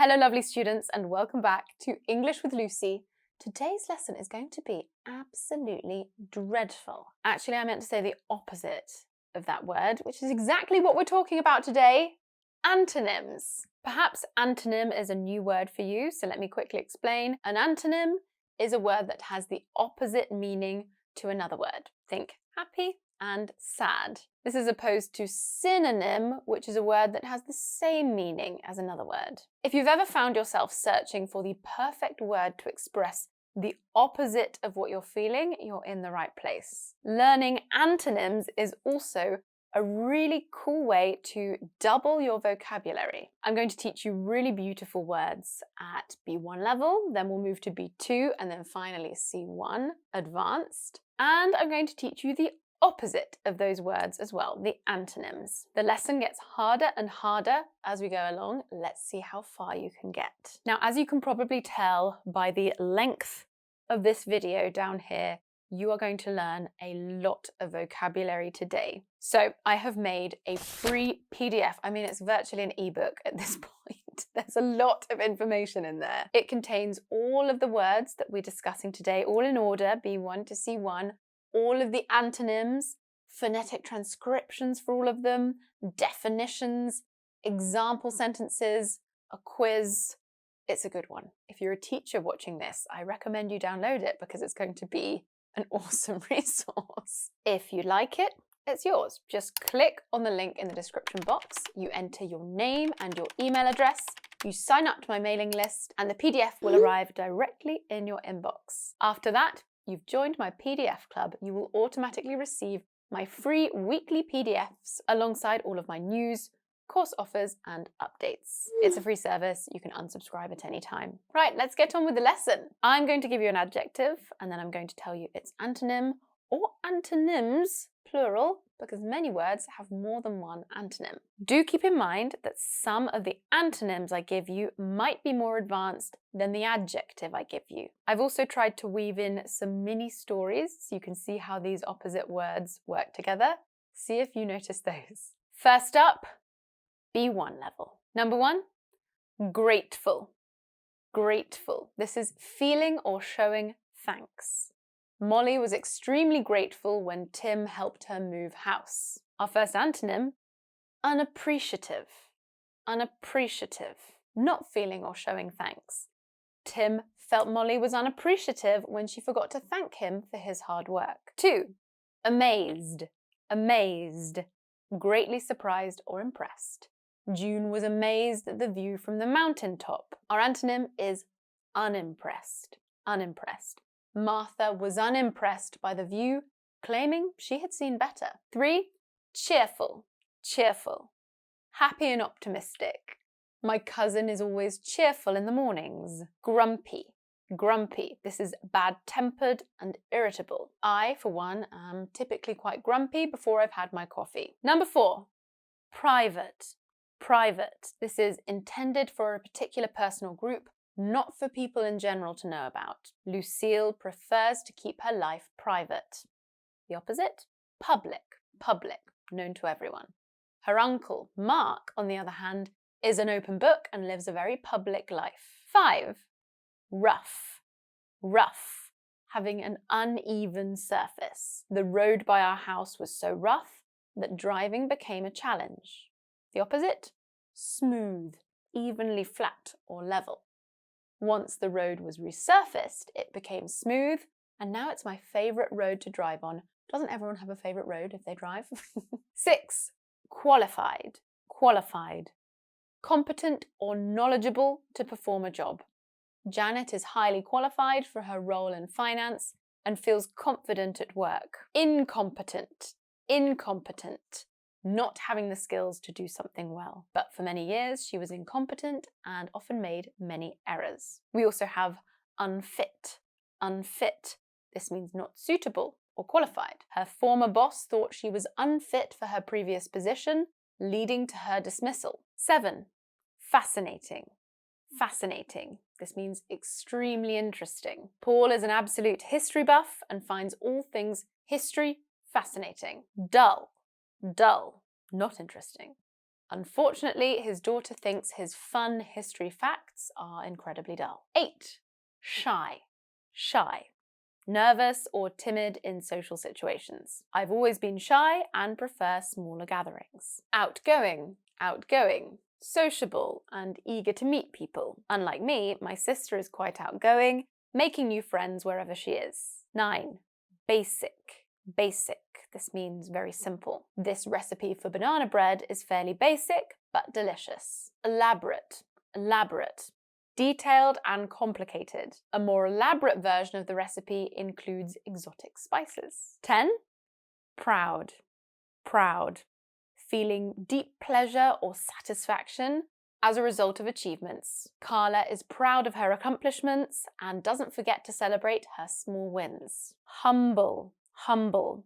Hello lovely students and welcome back to English with Lucy. Today's lesson is going to be absolutely dreadful. Actually, I meant to say the opposite of that word, which is exactly what we're talking about today, antonyms. Perhaps antonym is a new word for you, so let me quickly explain. An antonym is a word that has the opposite meaning to another word. Think happy and sad. This is opposed to synonym, which is a word that has the same meaning as another word. If you've ever found yourself searching for the perfect word to express the opposite of what you're feeling, you're in the right place. Learning antonyms is also a really cool way to double your vocabulary. I'm going to teach you really beautiful words at B1 level, then we'll move to B2, and then finally C1, advanced. And I'm going to teach you the opposite of those words as well, the antonyms. The lesson gets harder and harder as we go along. Let's see how far you can get. Now, as you can probably tell by the length of this video down here, you are going to learn a lot of vocabulary today. So I have made a free PDF. I mean, it's virtually an ebook at this point. There's a lot of information in there. It contains all of the words that we're discussing today, all in order, B1 to C1, all of the antonyms, phonetic transcriptions for all of them, definitions, example sentences, a quiz. It's a good one. If you're a teacher watching this, I recommend you download it because it's going to be an awesome resource. If you like it, it's yours. Just click on the link in the description box, you enter your name and your email address, you sign up to my mailing list, and the PDF will arrive directly in your inbox. After that, you've joined my PDF club. You will automatically receive my free weekly PDFs alongside all of my news, course offers, and updates. It's a free service. You can unsubscribe at any time. Right, let's get on with the lesson. I'm going to give you an adjective, and then I'm going to tell you its antonym or antonyms, plural, because many words have more than one antonym. Do keep in mind that some of the antonyms I give you might be more advanced than the adjective I give you. I've also tried to weave in some mini stories so you can see how these opposite words work together. See if you notice those. First up, B1 level. Number 1, grateful. Grateful. This is feeling or showing thanks. Molly was extremely grateful when Tim helped her move house. Our first antonym, unappreciative. Unappreciative. Not feeling or showing thanks. Tim felt Molly was unappreciative when she forgot to thank him for his hard work. 2, amazed. Amazed. Greatly surprised or impressed. June was amazed at the view from the mountaintop. Our antonym is unimpressed. Unimpressed. Martha was unimpressed by the view, claiming she had seen better. 3, cheerful. Cheerful. Happy and optimistic. My cousin is always cheerful in the mornings. Grumpy. Grumpy. This is bad-tempered and irritable. I, for one, am typically quite grumpy before I've had my coffee. Number 4, private. Private. This is intended for a particular person or group, not for people in general to know about. Lucille prefers to keep her life private. The opposite? Public. Public. Known to everyone. Her uncle, Mark, on the other hand, is an open book and lives a very public life. 5, rough. Rough. Having an uneven surface. The road by our house was so rough that driving became a challenge. The opposite? Smooth. Evenly flat or level. Once the road was resurfaced, it became smooth, and now it's my favourite road to drive on. Doesn't everyone have a favourite road if they drive? 6, qualified. Qualified. Competent or knowledgeable to perform a job. Janet is highly qualified for her role in finance and feels confident at work. Incompetent. Incompetent. Not having the skills to do something well. But for many years, she was incompetent and often made many errors. We also have unfit. Unfit. This means not suitable or qualified. Her former boss thought she was unfit for her previous position, leading to her dismissal. 7, fascinating. Fascinating. This means extremely interesting. Paul is an absolute history buff and finds all things history fascinating. Dull. Dull. Not interesting. Unfortunately, his daughter thinks his fun history facts are incredibly dull. 8. Shy. Shy. Nervous or timid in social situations. I've always been shy and prefer smaller gatherings. Outgoing. Outgoing. Sociable and eager to meet people. Unlike me, my sister is quite outgoing, making new friends wherever she is. 9. Basic. Basic. This means very simple. This recipe for banana bread is fairly basic, but delicious. Elaborate. Elaborate. Detailed and complicated. A more elaborate version of the recipe includes exotic spices. 10. Proud. Proud. Feeling deep pleasure or satisfaction as a result of achievements. Carla is proud of her accomplishments and doesn't forget to celebrate her small wins. Humble. Humble.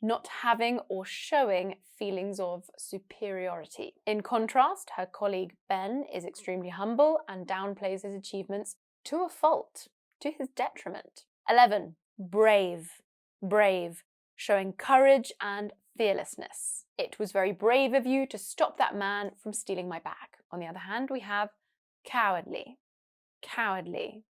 Not having or showing feelings of superiority. In contrast, her colleague Ben is extremely humble and downplays his achievements to a fault, to his detriment. 11. Brave. Brave. Showing courage and fearlessness. It was very brave of you to stop that man from stealing my bag. On the other hand, we have cowardly. Cowardly.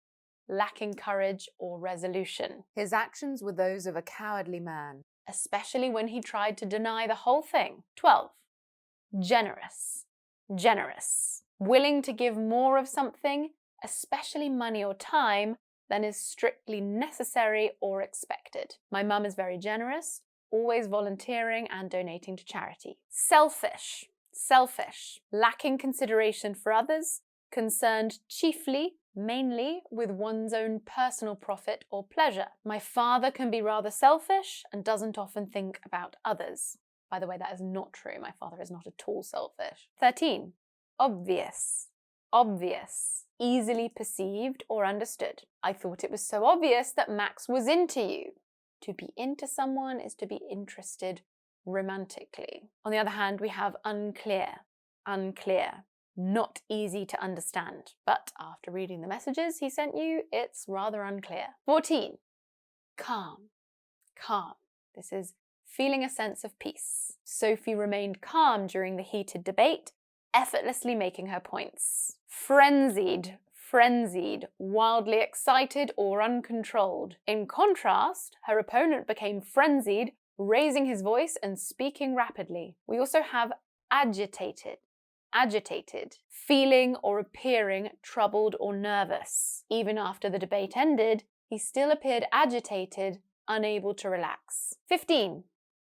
Lacking courage or resolution. His actions were those of a cowardly man, especially when he tried to deny the whole thing. 12. Generous. Generous. Willing to give more of something, especially money or time, than is strictly necessary or expected. My mum is very generous, always volunteering and donating to charity. Selfish. Selfish. Lacking consideration for others, concerned chiefly, mainly, with one's own personal profit or pleasure. My father can be rather selfish and doesn't often think about others. By the way, that is not true. My father is not at all selfish. 13. Obvious. Obvious. Easily perceived or understood. I thought it was so obvious that Max was into you. To be into someone is to be interested romantically. On the other hand, we have unclear. Unclear. Not easy to understand, but after reading the messages he sent you, it's rather unclear. 14. Calm. Calm. This is feeling a sense of peace. Sophie remained calm during the heated debate, effortlessly making her points. Frenzied. Frenzied, wildly excited or uncontrolled. In contrast, her opponent became frenzied, raising his voice and speaking rapidly. We also have agitated. Agitated, feeling or appearing troubled or nervous. Even after the debate ended, he still appeared agitated, unable to relax. 15.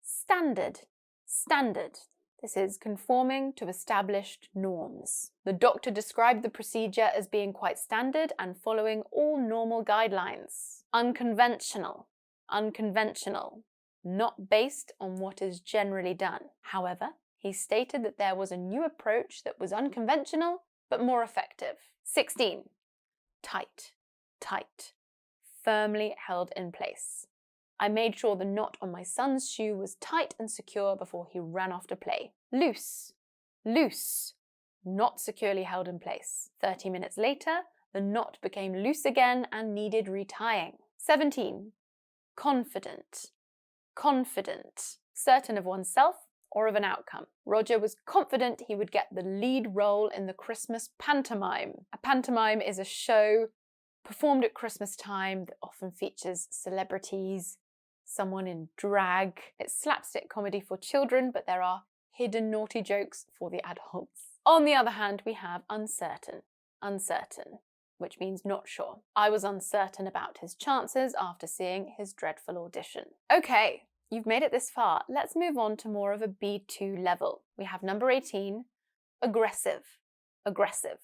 Standard. Standard. This is conforming to established norms. The doctor described the procedure as being quite standard and following all normal guidelines. Unconventional. Unconventional. Not based on what is generally done. However, he stated that there was a new approach that was unconventional, but more effective. 16. Tight. Tight. Firmly held in place. I made sure the knot on my son's shoe was tight and secure before he ran off to play. Loose. Loose. Not securely held in place. 30 minutes later, the knot became loose again and needed retying. 17. Confident. Confident. Certain of oneself or of an outcome. Roger was confident he would get the lead role in the Christmas pantomime. A pantomime is a show performed at Christmas time that often features celebrities, someone in drag. It's slapstick comedy for children, but there are hidden naughty jokes for the adults. On the other hand, we have uncertain. Uncertain, which means not sure. I was uncertain about his chances after seeing his dreadful audition. Okay. You've made it this far. Let's move on to more of a B2 level. We have number 18, aggressive, aggressive,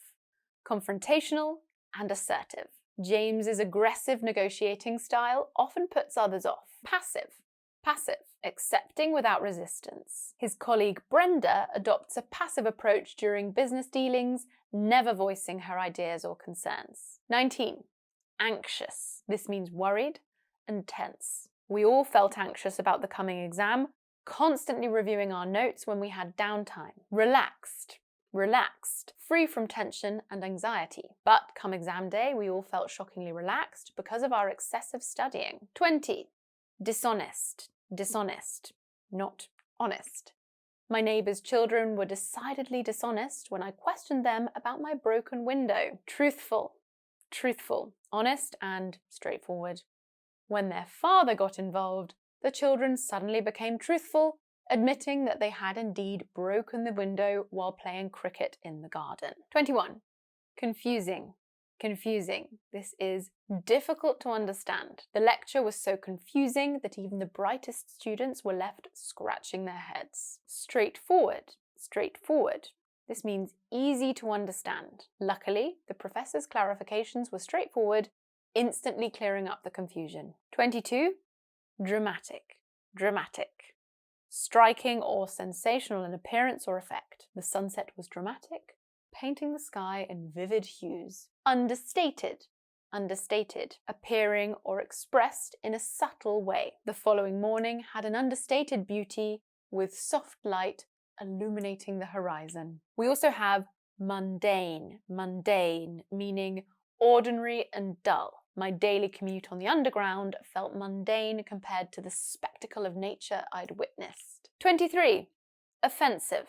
confrontational and assertive. James's aggressive negotiating style often puts others off. Passive, passive, accepting without resistance. His colleague Brenda adopts a passive approach during business dealings, never voicing her ideas or concerns. 19, anxious. This means worried and tense. We all felt anxious about the coming exam, constantly reviewing our notes when we had downtime. Relaxed. Relaxed. Free from tension and anxiety. But come exam day, we all felt shockingly relaxed because of our excessive studying. 20. Dishonest. Dishonest. Not honest. My neighbour's children were decidedly dishonest when I questioned them about my broken window. Truthful, truthful, honest and straightforward. When their father got involved, the children suddenly became truthful, admitting that they had indeed broken the window while playing cricket in the garden. 21. Confusing. Confusing. This is difficult to understand. The lecture was so confusing that even the brightest students were left scratching their heads. Straightforward. Straightforward. This means easy to understand. Luckily, the professor's clarifications were straightforward, instantly clearing up the confusion. 22. Dramatic. Dramatic. Striking or sensational in appearance or effect. The sunset was dramatic, painting the sky in vivid hues. Understated. Understated. Appearing or expressed in a subtle way. The following morning had an understated beauty with soft light illuminating the horizon. We also have mundane. Mundane, meaning ordinary and dull. My daily commute on the underground felt mundane compared to the spectacle of nature I'd witnessed. 23. Offensive.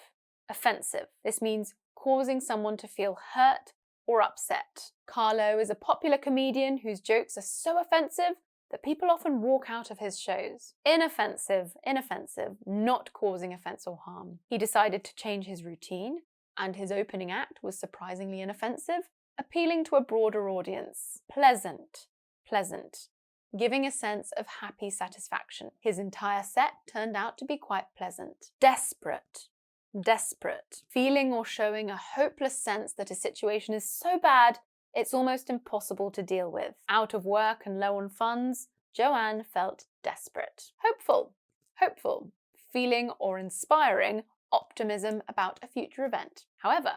Offensive. This means causing someone to feel hurt or upset. Carlo is a popular comedian whose jokes are so offensive that people often walk out of his shows. Inoffensive, inoffensive, not causing offense or harm. He decided to change his routine, and his opening act was surprisingly inoffensive, appealing to a broader audience. Pleasant, pleasant, giving a sense of happy satisfaction. His entire set turned out to be quite pleasant. Desperate, desperate, feeling or showing a hopeless sense that a situation is so bad it's almost impossible to deal with. Out of work and low on funds, Joanne felt desperate. Hopeful, hopeful, feeling or inspiring optimism about a future event. However,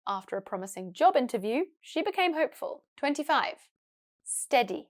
after a promising job interview, she became hopeful. 25. Steady,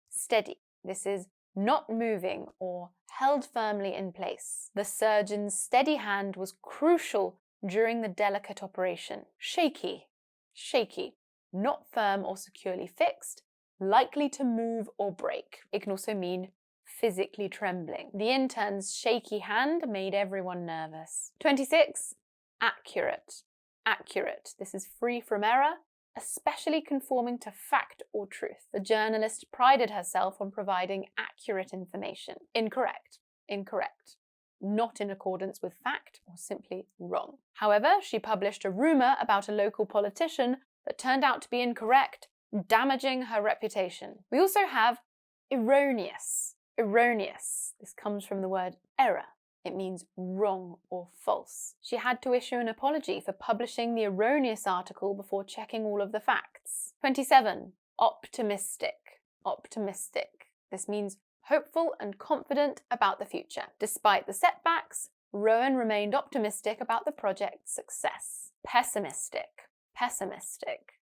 steady. This is not moving or held firmly in place. The surgeon's steady hand was crucial during the delicate operation. Shaky, shaky. Not firm or securely fixed, likely to move or break. It can also mean physically trembling. The intern's shaky hand made everyone nervous. 26. Accurate. Accurate. This is free from error, especially conforming to fact or truth. The journalist prided herself on providing accurate information. Incorrect. Incorrect. Not in accordance with fact or simply wrong. However, she published a rumour about a local politician that turned out to be incorrect, damaging her reputation. We also have erroneous. Erroneous. This comes from the word error. It means wrong or false. She had to issue an apology for publishing the erroneous article before checking all of the facts. 27. Optimistic. Optimistic. This means hopeful and confident about the future. Despite the setbacks, Rowan remained optimistic about the project's success. Pessimistic. Pessimistic,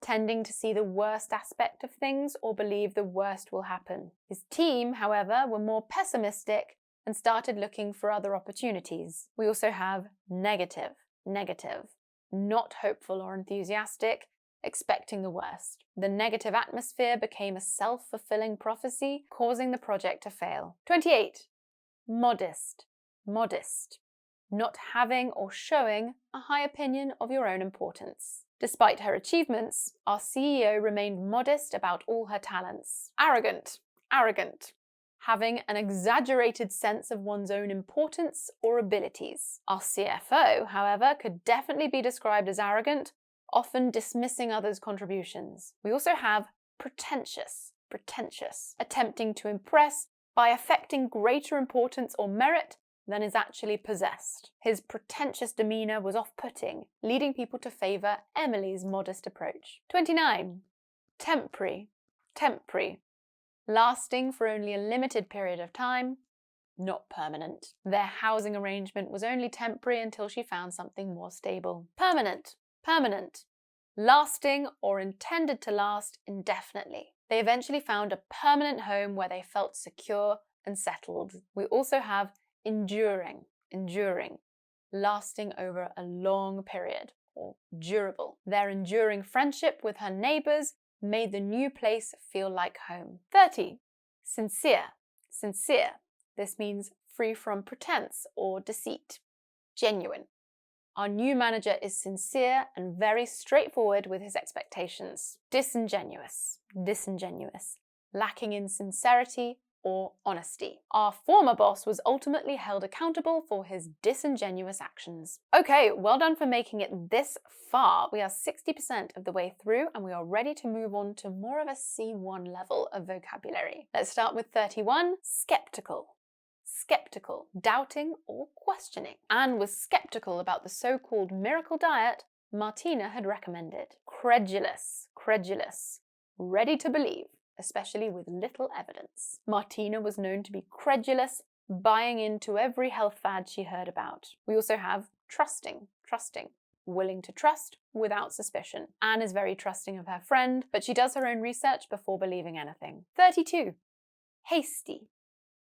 tending to see the worst aspect of things or believe the worst will happen. His team, however, were more pessimistic and started looking for other opportunities. We also have negative, negative, not hopeful or enthusiastic, expecting the worst. The negative atmosphere became a self-fulfilling prophecy, causing the project to fail. 28. Modest, modest. Not having or showing a high opinion of your own importance. Despite her achievements, our CEO remained modest about all her talents. Arrogant, arrogant. Having an exaggerated sense of one's own importance or abilities. Our CFO, however, could definitely be described as arrogant, often dismissing others' contributions. We also have pretentious, pretentious, attempting to impress by affecting greater importance or merit than is actually possessed. His pretentious demeanour was off-putting, leading people to favour Emily's modest approach. 29. Temporary. Temporary. Lasting for only a limited period of time, not permanent. Their housing arrangement was only temporary until she found something more stable. Permanent. Permanent. Lasting or intended to last indefinitely. They eventually found a permanent home where they felt secure and settled. We also have enduring, enduring, lasting over a long period, or durable. Their enduring friendship with her neighbours made the new place feel like home. 30. Sincere, sincere. This means free from pretense or deceit. genuine. Our new manager is sincere and very straightforward with his expectations. Disingenuous, disingenuous, lacking in sincerity or honesty. Our former boss was ultimately held accountable for his disingenuous actions. Okay, well done for making it this far. We are 60% of the way through and we are ready to move on to more of a C1 level of vocabulary. Let's start with 31, skeptical. Skeptical, doubting or questioning. Anne was skeptical about the so-called miracle diet Martina had recommended. Credulous, credulous, ready to believe, especially with little evidence. Martina was known to be credulous, buying into every health fad she heard about. We also have trusting, trusting, willing to trust without suspicion. Anne is very trusting of her friend, but she does her own research before believing anything. 32, hasty.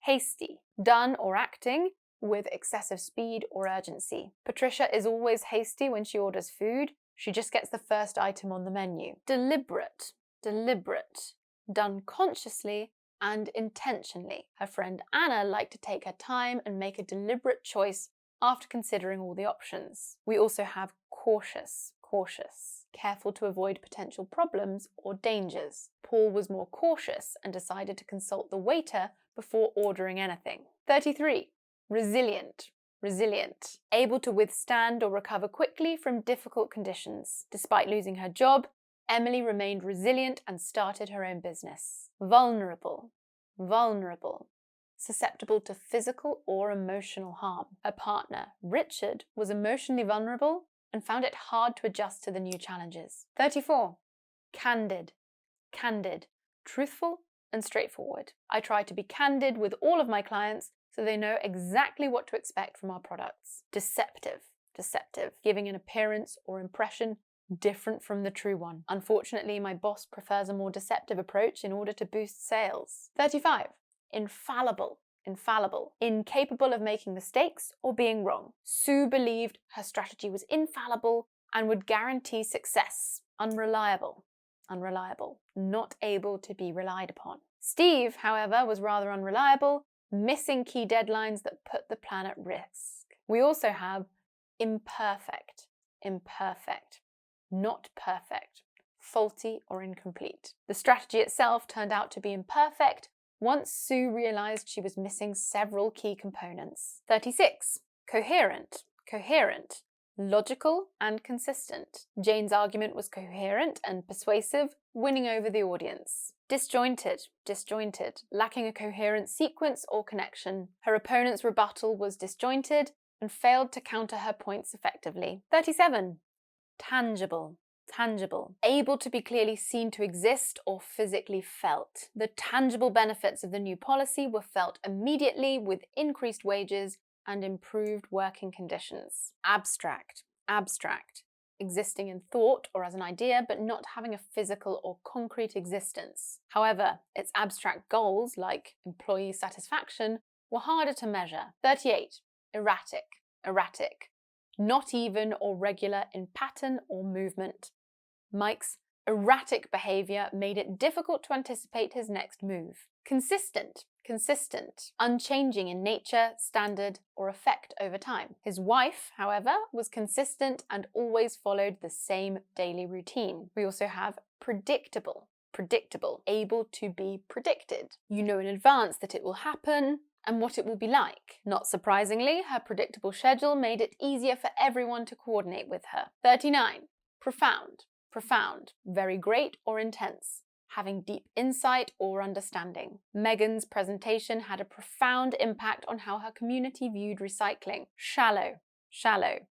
Hasty, done or acting with excessive speed or urgency. Patricia is always hasty when she orders food. She just gets the first item on the menu. Deliberate, deliberate, done consciously and intentionally. Her friend Anna liked to take her time and make a deliberate choice after considering all the options. We also have cautious, cautious, careful to avoid potential problems or dangers. Paul was more cautious and decided to consult the waiter before ordering anything. 33. Resilient. Resilient. Able to withstand or recover quickly from difficult conditions. Despite losing her job, Emily remained resilient and started her own business. Vulnerable. Vulnerable. Susceptible to physical or emotional harm. Her partner, Richard, was emotionally vulnerable and found it hard to adjust to the new challenges. 34. Candid. Candid. Truthful and straightforward. I try to be candid with all of my clients so they know exactly what to expect from our products. Deceptive. Deceptive. Giving an appearance or impression different from the true one. Unfortunately, my boss prefers a more deceptive approach in order to boost sales. 35. Infallible. Infallible. Incapable of making mistakes or being wrong. Sue believed her strategy was infallible and would guarantee success. Unreliable. Unreliable. Not able to be relied upon. Steve, however, was rather unreliable, missing key deadlines that put the plan at risk. We also have imperfect. Imperfect. Not perfect. Faulty or incomplete. The strategy itself turned out to be imperfect once Sue realized she was missing several key components. 36. Coherent. Coherent. Logical and consistent. Jane's argument was coherent and persuasive, winning over the audience. Disjointed. Disjointed. Lacking a coherent sequence or connection. Her opponent's rebuttal was disjointed and failed to counter her points effectively. 37. Tangible. Tangible. Able to be clearly seen to exist or physically felt. The tangible benefits of the new policy were felt immediately with increased wages and improved working conditions. Abstract. Abstract. Existing in thought or as an idea, but not having a physical or concrete existence. However, its abstract goals, like employee satisfaction, were harder to measure. 38. Erratic. Erratic. Not even or regular in pattern or movement. Mike's erratic behaviour made it difficult to anticipate his next move. Consistent. Consistent, unchanging in nature, standard, or effect over time. His wife, however, was consistent and always followed the same daily routine. We also have predictable. Predictable, able to be predicted. You know in advance that it will happen and what it will be like. Not surprisingly, her predictable schedule made it easier for everyone to coordinate with her. 39. Profound. Profound, very great or intense. Having deep insight or understanding. Megan's presentation had a profound impact on how her community viewed recycling. Shallow. Shallow.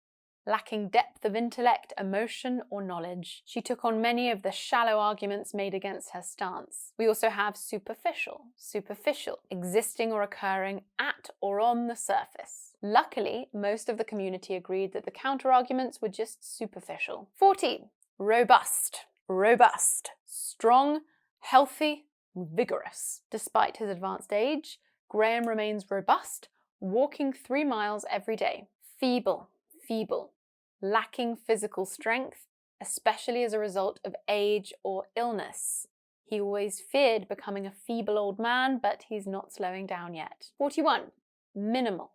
Lacking depth of intellect, emotion, or knowledge. She took on many of the shallow arguments made against her stance. We also have superficial. Superficial. Existing or occurring at or on the surface. Luckily, most of the community agreed that the counter-arguments were just superficial. 40. Robust. Robust. Strong, healthy, vigorous. Despite his advanced age, Graham remains robust, walking 3 miles every day. Feeble. Feeble. Lacking physical strength, especially as a result of age or illness. He always feared becoming a feeble old man, but he's not slowing down yet. 41. Minimal.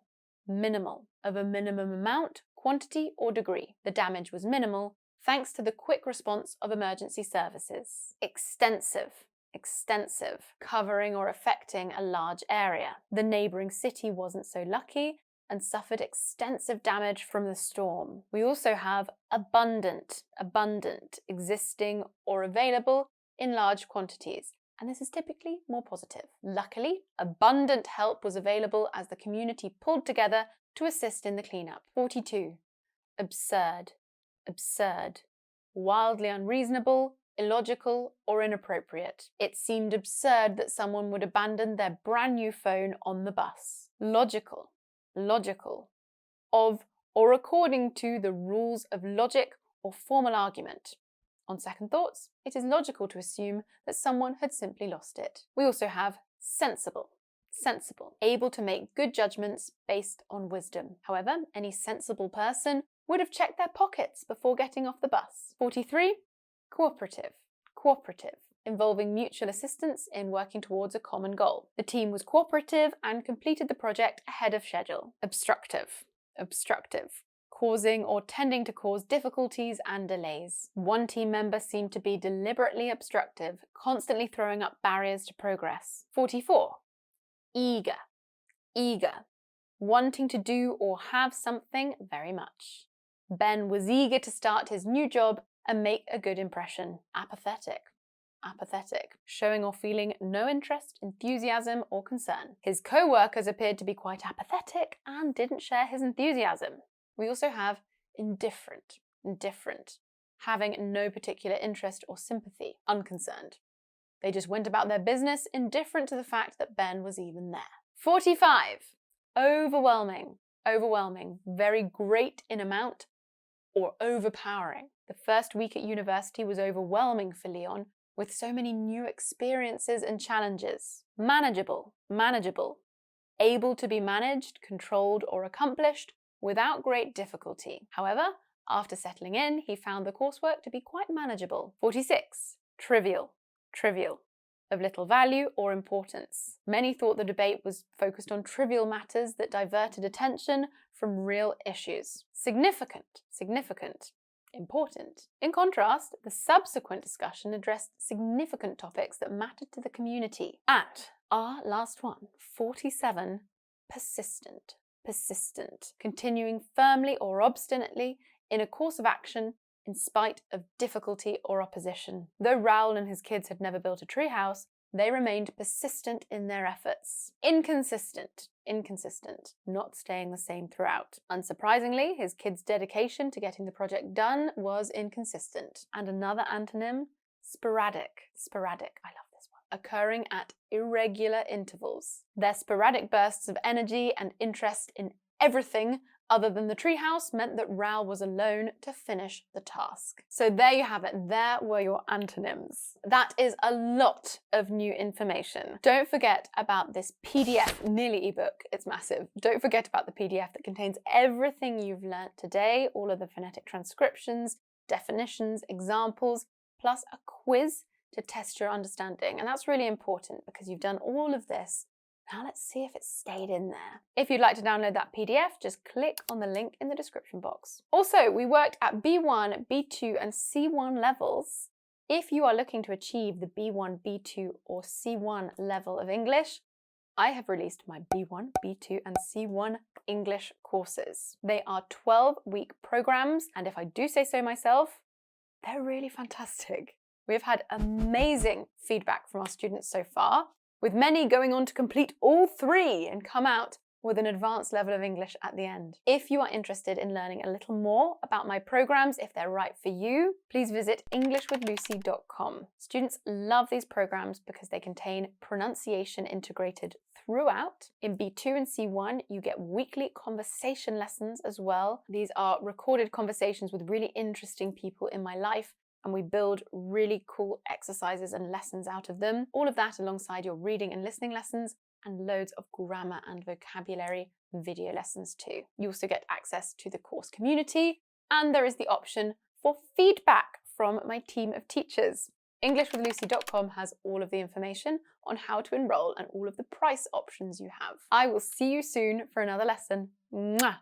minimal, of a minimum amount, quantity, or degree. The damage was minimal thanks to the quick response of emergency services. Extensive, covering or affecting a large area. The neighbouring city wasn't so lucky and suffered extensive damage from the storm. We also have abundant, existing or available in large quantities, and this is typically more positive. Luckily, abundant help was available as the community pulled together to assist in the cleanup. 42. Absurd, wildly unreasonable, illogical, or inappropriate. It seemed absurd that someone would abandon their brand new phone on the bus. Logical, of or according to the rules of logic or formal argument. On second thoughts, it is logical to assume that someone had simply lost it. We also have sensible, able to make good judgments based on wisdom. However, any sensible person would have checked their pockets before getting off the bus. 43. Cooperative, involving mutual assistance in working towards a common goal. The team was cooperative and completed the project ahead of schedule. Obstructive, causing or tending to cause difficulties and delays. One team member seemed to be deliberately obstructive, constantly throwing up barriers to progress. 44. Eager, wanting to do or have something very much. Ben was eager to start his new job and make a good impression. Apathetic, showing or feeling no interest, enthusiasm, or concern. His co-workers appeared to be quite apathetic and didn't share his enthusiasm. We also have indifferent, having no particular interest or sympathy, unconcerned. They just went about their business, indifferent to the fact that Ben was even there. 45. Overwhelming, very great in amount or overpowering. The first week at university was overwhelming for Leon, with so many new experiences and challenges. Manageable, able to be managed, controlled, or accomplished without great difficulty. However, after settling in, he found the coursework to be quite manageable. 46. Trivial, of little value or importance. Many thought the debate was focused on trivial matters that diverted attention from real issues. Significant, important. In contrast, the subsequent discussion addressed significant topics that mattered to the community. And our last one, 47, persistent, continuing firmly or obstinately in a course of action in spite of difficulty or opposition. Though Raoul and his kids had never built a treehouse, they remained persistent in their efforts. Inconsistent, not staying the same throughout. Unsurprisingly, his kids' dedication to getting the project done was inconsistent. And another antonym, sporadic. I love this one. Occurring at irregular intervals. Their sporadic bursts of energy and interest in everything other than the treehouse meant that Raoul was alone to finish the task. So there you have it. There were your antonyms. That is a lot of new information. Don't forget about this PDF, nearly ebook. It's massive. Don't forget about the PDF that contains everything you've learnt today, all of the phonetic transcriptions, definitions, examples, plus a quiz to test your understanding. And that's really important because you've done all of this. Now let's see if it stayed in there. If you'd like to download that PDF, just click on the link in the description box. Also, we worked at B1, B2 and C1 levels. If you are looking to achieve the B1, B2 or C1 level of English, I have released my B1, B2 and C1 English courses. They are 12-week programs, and if I do say so myself, they're really fantastic. We've had amazing feedback from our students so far, with many going on to complete all 3 and come out with an advanced level of English at the end. If you are interested in learning a little more about my programs, if they're right for you, please visit englishwithlucy.com. Students love these programs because they contain pronunciation integrated throughout. In B2 and C1, you get weekly conversation lessons as well. These are recorded conversations with really interesting people in my life, and we build really cool exercises and lessons out of them. All of that alongside your reading and listening lessons and loads of grammar and vocabulary video lessons too. You also get access to the course community, and there is the option for feedback from my team of teachers. EnglishWithLucy.com has all of the information on how to enroll and all of the price options you have. I will see you soon for another lesson. Mwah!